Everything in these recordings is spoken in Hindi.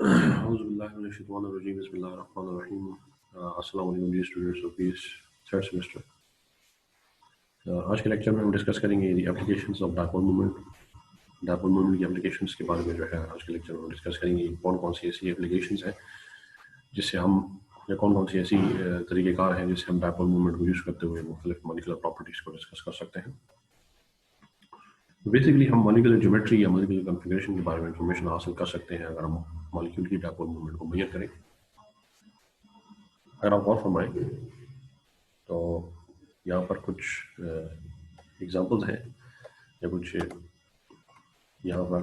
Auzubillahiminash-shaytanir-rajeem. Bismillahir-rahmanir-rahim. Assalamu alaikum dear students of PH third semester. आज के लेक्चर में हम डिस्कस करेंगे दी एप्लीकेशंस ऑफ डायपोल मोमेंट की एप्लीकेशंस के बारे में जो है आज के लेक्चर में हम डिस्कस करेंगे कौन कौन सी ऐसी एप्लीकेशंस हैं जिससे हम या कौन कौन सी ऐसी तरीक़ेकार हैं जिससे हम डायपोल मोमेंट को यूज़ करते हुए मुख्तलिफ मॉलिक्यूलर प्रॉपर्टीज़ को डिस्कस कर सकते हैं। बेसिकली हम मॉलिक्यूलर ज्योमेट्री या मॉलिक्यूलर कॉन्फ़िगरेशन के बारे में इंफॉर्मेशन हासिल कर सकते हैं अगर हम मॉलिक्यूल की डायपोल मोमेंट को मेजर करें। अगर आप गौर फरमाएं तो यहाँ पर कुछ एग्जांपल्स हैं या कुछ यहाँ पर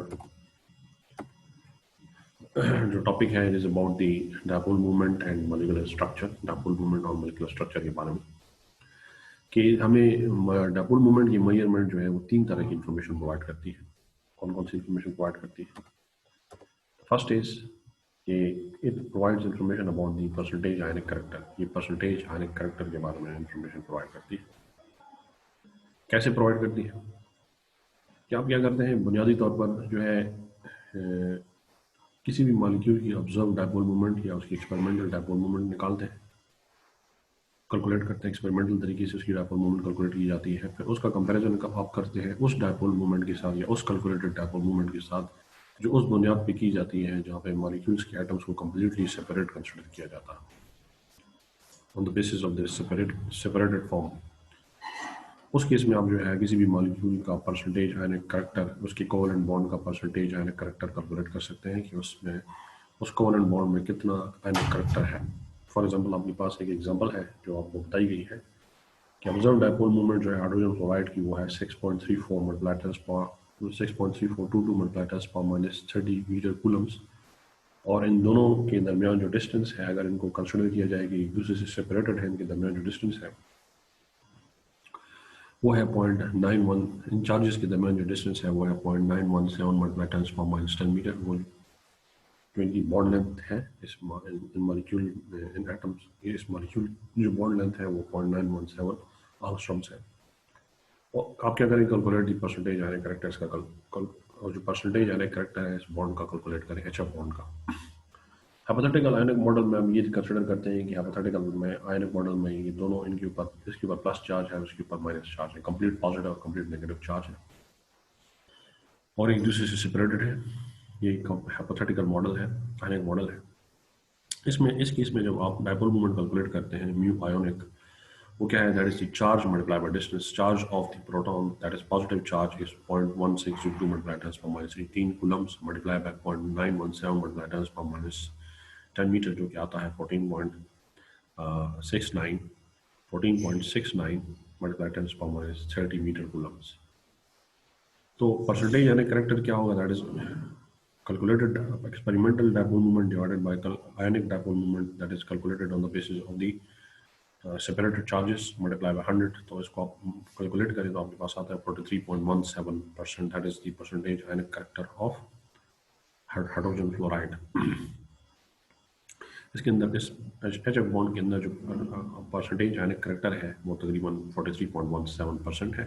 जो टॉपिक है it is about the dipole movement and molecular structure, dipole movement और मॉलिक्यूलर स्ट्रक्चर के बारे में कि हमें डायपोल मूवमेंट की मेजरमेंट जो है वो 3 तरह की इंफॉर्मेशन प्रोवाइड करती है। कौन कौन सी इंफॉर्मेशन प्रोवाइड करती है? फर्स्ट इज कि it provides information about the percentage ionic character. ये परसेंटेज आयनिक कैरेक्टर के बारे में इंफॉर्मेशन प्रोवाइड करती है। कैसे प्रोवाइड करती है? कि आप क्या करते हैं, बुनियादी तौर पर जो है किसी भी मॉलिक्यूल की ऑब्जर्व डायपोल मूवमेंट या उसकी एक्सपेरिमेंटल डायपोल मूवमेंट निकालते हैं, कैलकुलेट करते हैं, एक्सपेरिमेंटल तरीके से उसकी डायपोल मूवमेंट कैलकुलेट की जाती है। फिर उसका कंपैरिजन कब आप करते हैं उस डायपोल मूवमेंट के साथ या उस कैलकुलेटेड डायपोल मूवमेंट के साथ जो उस बुनियाद पे की जाती है जहाँ पे मॉलिक्यूल्स के एटम्स को कम्प्लीटली सेपरेट कंसिडर किया जाता है on the basis of this separated form. उस केस में आप जो है किसी भी मॉलिक्यूल का परसेंटेज आयनिक कैरेक्टर, उसके कोवलेंट बॉन्ड का परसेंटेज आयनिक कैरेक्टर कैलकुलेट कर सकते हैं कि उसमें उस कोवलेंट बॉन्ड में कितना आयनिक कैरेक्टर है। फॉर एग्जांपल आपके पास एक एग्जांपल है जो आपको बताई गई है कि ऑब्जर्व डायपोल मूवमेंट जो है हाइड्रोजन क्लोराइड की वो है 6.34 मल्टीप्लाई 6.3422 मल्टीप्लाई 10⁻30 मीटर कूलम्स, और इन दोनों के दरमियान जो डिस्टेंस है अगर इनको कंसिडर किया जाए कि एक दूसरे से सेपरेटेड है, इनके दरमियान जो डिस्टेंस है वो है 0.91। इन चार्जेस के दरमियान जो डिस्टेंस है वो है 0.917 मल्टीप्लाई 10⁻10 मीटर। वो जो इनकी बॉन्ड लेंथ है इस मॉलिक्यूल इन एटम्स, इस मॉलिक्यूल जो बॉन्ड लेंथ है वो 0.917 एंगस्ट्रॉम्स है। और आप क्या करें, calculate the percentage ionic characters का और जो परसेंटेज आयनिक कैरेक्टर है इस बॉन्ड का कैलकुलेट करें, HF बॉन्ड का। हाइपोथेटिकल आयनिक मॉडल में हम ये कंसिडर करते हैं कि हाइपोथेटिकल में आयनिक मॉडल में ये दोनों इनके ऊपर, इसके ऊपर प्लस चार्ज है, उसके ऊपर माइनस चार्ज है, कंप्लीट पॉजिटिव और कंप्लीट नेगेटिव चार्ज है और एक दूसरे से सेपरेटेड है। ये हाइपोथेटिकल मॉडल है, आयनिक मॉडल है। इस केस में जब आप डायपोल मोमेंट कैलकुलेट करते हैं म्यू आयोनिक, वो क्या है, that is the charge multiply by distance. Charge of the proton that is positive charge is 0.1602 multiply 10⁻³ coulombs multiply by 0.917 multiply 10⁻10 metre, जो कि आता है 14.69 मल्टीप्लाई 10⁻30 मीटर कूलम्स। तो परसेंटेज आयनिक कैरेक्टर क्या होगा, that is calculated experimental dipole moment divided by ionic dipole moment, that is calculated on the basis of the separated charges multiplied by 100। तो इसको आप कैलकुलेट करें तो आपके पास आता है 43.17%, that is the percentage ionic character of hydrogen chloride. इसके अंदर इस HF बॉन्ड के अंदर जो परसेंटेज आयनिक कैरेक्टर है वो तकरीबन 43.17% है।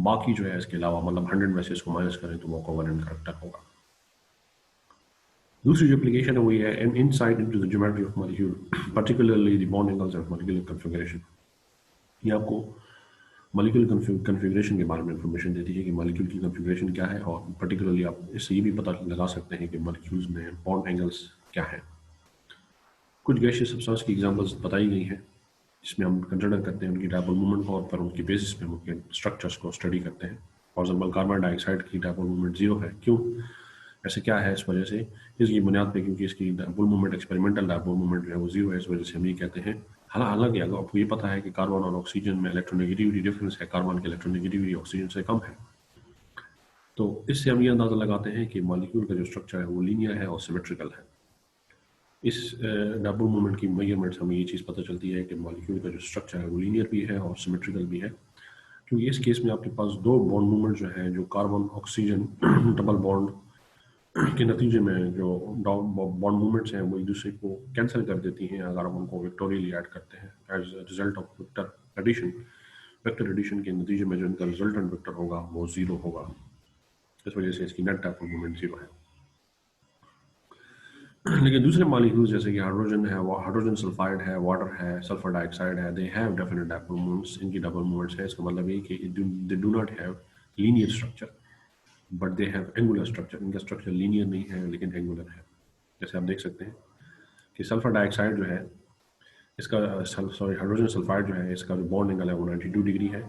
बाकी जो है इसके अलावा मतलब 100 में से इसको माइनस करें तो वो कोवेलेंट कैरेक्टर होगा। दूसरी जो एप्लीकेशन है वो ये है an insight into the geometry of molecule, particularly the bond angles and molecular configuration. ये आपको मॉलिक्यूलर कॉन्फ़िगरेशन के बारे में इंफॉर्मेशन देती है कि मॉलिक्यूल की कॉन्फ़िगरेशन क्या है, और पर्टिकुलरली आप इससे ये भी पता लगा सकते हैं कि मॉलिक्यूल्स में बॉन्ड एंगल्स क्या है। कुछ गैसियस सब्सटेंस की एग्जांपल्स बताई गई हैं जिसमें हम कंसिडर करते हैं उनकी डायपोल मूवमेंट को और पर उनकी बेसिस पे उनके स्ट्रक्चर्स को स्टडी करते हैं। फॉर एग्जाम्पल कार्बन डाइऑक्साइड की डायपोल मूवमेंट 0 है। क्यों ऐसे, क्या है इस वजह से? इसकी बुनियाद पे क्योंकि इसकी dipole movement, experimental dipole movement जो है वो 0 है, इस वजह से हम ये कहते हैं। हालांकि अगर आपको ये पता है कि कार्बन और ऑक्सीजन में इलेक्ट्रोनेगेटिविटी डिफरेंस है, कार्बन की इलेक्ट्रोनेगेटिविटी ऑक्सीजन से कम है, तो इससे हम ये अंदाज़ा लगाते हैं कि मॉलिक्यूल का जो स्ट्रक्चर है वो लीनियर है और सिमेट्रिकल है। इस डायपोल मूवमेंट की मेजरमेंट से हमें ये चीज़ पता चलती है कि मॉलिक्यूल का जो स्ट्रक्चर है वो लीनियर भी है और सिमेट्रिकल भी है, क्योंकि इस केस में आपके पास दो बॉन्ड मूवमेंट जो है, जो कार्बन ऑक्सीजन डबल बॉन्ड के नतीजे में जो बॉन्ड मूवमेंट्स हैं वो एक दूसरे को कैंसिल कर देती हैं अगर हम उनको वेक्टोरियली ऐड करते हैं as a result of vector addition. Vector addition के नतीजे में जो इनका रिजल्टेंट वेक्टर होगा वो 0 होगा। इस वजह से इसकी नेट डायपोल मूवमेंट 0 है। लेकिन दूसरे मॉलिक्यूल्स जैसे कि हाइड्रोजन है, हाइड्रोजन सल्फाइड है, वाटर है, सल्फर डाइऑक्साइड है, they have definite dipole movements, इनकी डबल मूवमेंट्स है। इसका मतलब ये कि they do not have linear structure but they have angular structure. इनका स्ट्रक्चर लीनियर नहीं है लेकिन एंगुलर है। जैसे आप देख सकते हैं कि सल्फर डाइऑक्साइड जो है इसका, सॉरी हाइड्रोजन सल्फाइड जो है इसका जो बॉन्ड एंगल है वो 92 डिग्री है,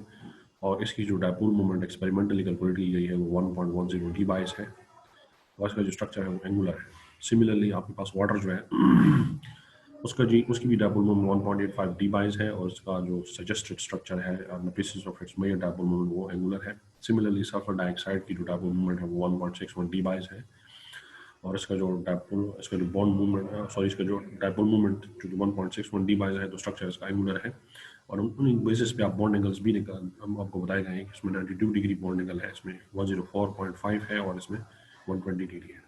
और इसकी जो डायपोल मूवमेंट एक्सपेरिमेंटली कैलकुलेट की गई है वो 1.10 डी बाइस है, और इसका जो स्ट्रक्चर है वो एंगुलर है। सिमिलरली आपके पास वाटर जो है उसकी भी डायपोल मूवमेंट 1.85 डी बाइस है, और इसका जो सजेस्टेड स्ट्रक्चर है on the basis of its major dipole movement वो एंगुलर है। सिमिलरली सल्फर डाइऑक्साइड की जो डायपोल मूवमेंट है वो 1.61 डी बाइस है, और इसका जो बॉन्ड मूवमेंट है, सॉरी इसका जो डायपोल मूवमेंट जो 1.61 डी बाइस है, तो स्ट्रक्चर इसका एंगुलर है। और उन बेसिस पे आप बॉन्ड एंगल्स भी निकाल, हम आपको बताए गए हैं कि इसमें 92 डिग्री बॉन्ड एंगल है, इसमें 104.5 है, और इसमें 120 डिग्री है।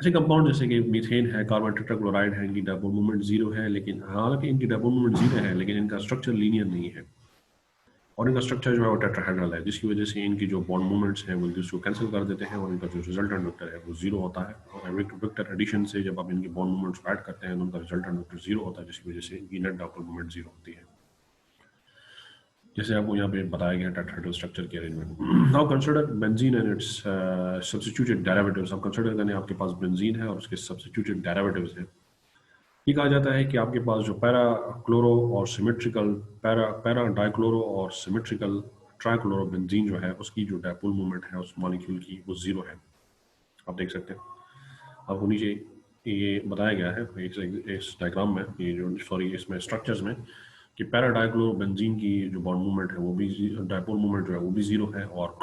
ऐसे कंपाउंड जैसे कि मीथेन है, कार्बन टेट्राक्लोराइड है, इनकी डायपोल मूवमेंट जीरो है, लेकिन हालांकि इनकी डायपोल मूवमेंट जीरो है लेकिन इनका स्ट्रक्चर लीनियर नहीं है, और इनका स्ट्रक्चर जो है वो टेट्राहेड्रल है, जिसकी वजह से इनकी जो बॉन्ड मूवमेंट्स हैं वो एक दूसरे को कैंसिल कर देते हैं, और इनका जो रिजल्टेंट वेक्टर है वो जीरो होता है। और वेक्टर एडिशन से जब आप इनकी बॉन्ड मूवमेंट्स को ऐड करते हैं तो उनका रिजल्टेंट वेक्टर जीरो होता है, जिसकी वजह से इनकी नेट डायपोल मूवमेंट जीरो होती है। जैसे आपको यहाँ पे बताया गया टेट्राहेड्रल स्ट्रक्चर की arrangement. Now consider benzene and it's substituted derivatives. आप कंसीडर करें आपके पास बेंजीन है और उसके सब्स्टिट्यूटेड डेरिवेटिव्स हैं। ये कहा जाता है कि आपके पास जो पैरा क्लोरो और सिमेट्रिकल पैरा डाइक्लोरो और सिमेट्रिकल ट्राइक्लोरो बेंजीन जो है उसकी जो डायपोल मूवमेंट है उस मॉलिक्यूल की वो जीरो है। आप देख सकते हैं, आपको नीचे ये बताया गया है इस डायग्राम में, ये जो सॉरी इसमें स्ट्रक्चर्स में, कि पैरा डाइक्लोरो बेंजीन की जो बॉन्ड मूवमेंट है वो भी डायपोल मूवमेंट जो है वो भी जीरो है, और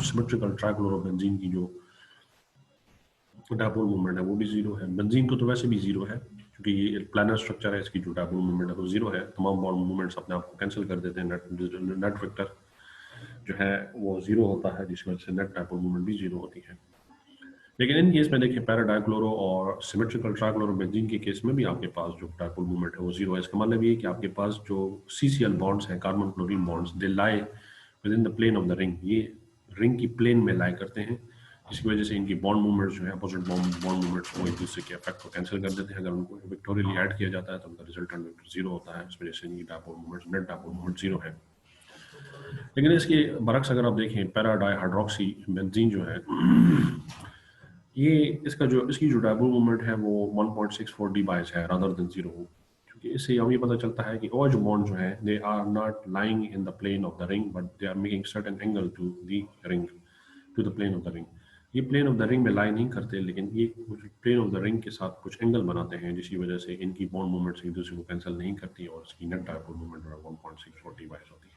सिमेट्रिकल ट्राइक्लोरो बेंजीन की जो डायपोल मूवमेंट है वो भी जीरो है। बेंजीन को तो वैसे भी जीरो है क्योंकि ये प्लानर स्ट्रक्चर है, इसकी जो डायपोल मूवमेंट है वो जीरो है। तमाम बॉन्ड मूवमेंट्स अपने आप को कैंसिल कर देते हैं, नेट वेक्टर जो है वो जीरो होता है, जिसकी वजह से नेट डायपोल मूवमेंट भी जीरो होती है। लेकिन इन केस में देखिए पैरा डाइक्लोरो और सिमेट्रिकल ट्राइक्लोरो बेंजीन के केस में भी आपके पास जो डायपोल मूवमेंट है वो जीरो है। इसका मतलब ये है कि आपके पास जो CCl बॉन्ड्स हैं, carbon chlorine bonds, they lie with in the plane of the ring, ये रिंग की प्लेन में लाई करते हैं, जिसकी वजह से इनकी बॉन्ड मूवमेंट्स जो है अपोजिट बॉन्ड मूवमेंट्स वो एक दूसरे के इफेक्ट को कैंसिल कर देते हैं। अगर उनको विक्टोरियली ऐड किया जाता है तो उनका रिजल्टेंट वेक्टर जीरो होता है, इस वजह से इनकी dipole movement net dipole movement zero है। लेकिन इसके बरक्स अगर आप देखें पैरा डाई हाइड्रोक्सी बेंजीन जो है ये इसकी जो डायपोल मूवमेंट है वो 1.64 डी बाइस है रादर देन जीरो, क्योंकि इससे हमें पता चलता है कि और जो बॉन्ड जो है they are not lying in the plane of the ring but they are making certain angle to the ring, to the plane of the ring. ये प्लेन ऑफ द रिंग में लाई नहीं करते लेकिन ये प्लेन ऑफ द रिंग के साथ कुछ एंगल बनाते हैं, जिसकी वजह से इनकी बॉन्ड मूवमेंट्स एक दूसरे को कैंसिल नहीं करती और इसकी नेट डायपोल मूवमेंट 1.64 डी बाइस होती है।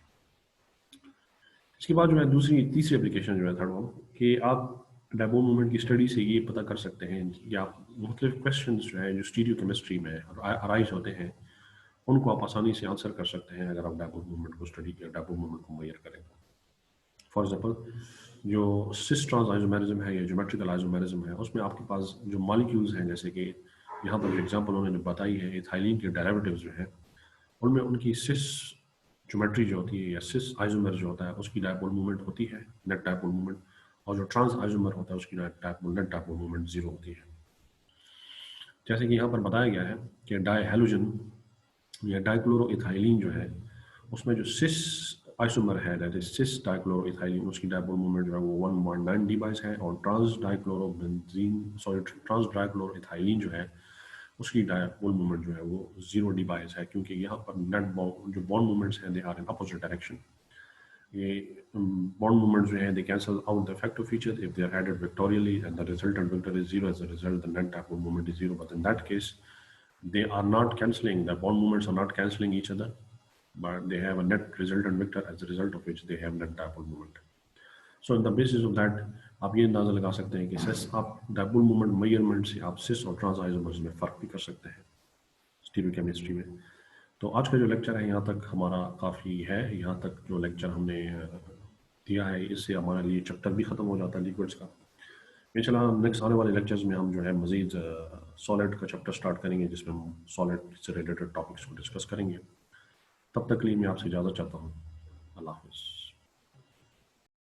इसके बाद जो है तीसरी एप्लीकेशन जो है थर्ड वन, कि आप डायपोल मूवमेंट की स्टडी से ये पता कर सकते हैं कि आप मुख्तलिफ क्वेश्चंस जो है जो स्टीरियो केमिस्ट्री में अराइज होते हैं उनको आप आसानी से आंसर कर सकते हैं अगर आप डायपोल मूवमेंट को स्टडी किया, डायपोल मूवमेंट को मेजर करें। फॉर एग्जांपल जो सिस ट्रांस आइसोमेरिज्म है या ज्योमेट्रिकल आइसोमेरिज्म है उसमें आपके पास जो मॉलिक्यूल्स हैं, जैसे कि यहाँ पर जो एग्जांपल उन्होंने बताई है इथाइलिन के डेरिवेटिव्स जो हैं उनमें उनकी सिस ज्योमेट्री जो होती है या सिस आइसोमर जो होता है उसकी डायपोल मूवमेंट होती है नेट डायपोल मूवमेंट, और जो ट्रांस आइसोमर होता है उसकी नेट डायपोल मूवमेंट जीरो होती है। जैसे कि यहाँ पर बताया गया है कि डाई हेलोजन या डाइक्लोरोइथाइलिन जो है उसमें जो सिस आइसोमर है दैट इज सिस डाइक्लोरोइथाइलिन उसकी डायपोल मूवमेंट जो है वो 1.9 डी बाइस है, और ट्रांस डाइक्लोरोइथाइलिन जो है उसकी डायपोल मूवमेंट जो है वो 0 डी बाइस है, क्योंकि यहाँ पर नेट जो बॉन्ड मूवमेंट्स हैं they are in opposite direction. ये बॉन्ड मूवमेंट्स जो हैं they cancel out the effect of each other if they are added vectorially and the resultant vector is 0, as a result the net dipole movement is 0, but in that case they are not cancelling, the bond movements are not cancelling each other, but they have a net resultant vector as a result of which they have net dipole moment. So on the basis of that आप ये अंदाजा लगा सकते हैं कि सिस आप डायपोल मोमेंट मेजरमेंट से आप सिस और ट्रांस आइसोमर्स में फ़र्क भी कर सकते हैं स्टीरियो केमिस्ट्री में। तो आज का जो लेक्चर है यहाँ तक हमारा काफ़ी है, यहाँ तक जो लेक्चर हमने दिया है इससे हमारे लिए चैप्टर भी ख़त्म हो जाता है लिक्विड्स का। इंशाल्लाह नेक्स्ट आने वाले लेक्चर्स में हम जो है मज़ीद सॉलिड का चैप्टर स्टार्ट करेंगे जिसमें हम सॉलिड से रिलेटेड टॉपिक्स को डिस्कस करेंगे। तब तक के लिए मैं आपसे इजाज़त चाहता हूँ। अल्लाह हाफ़िज़।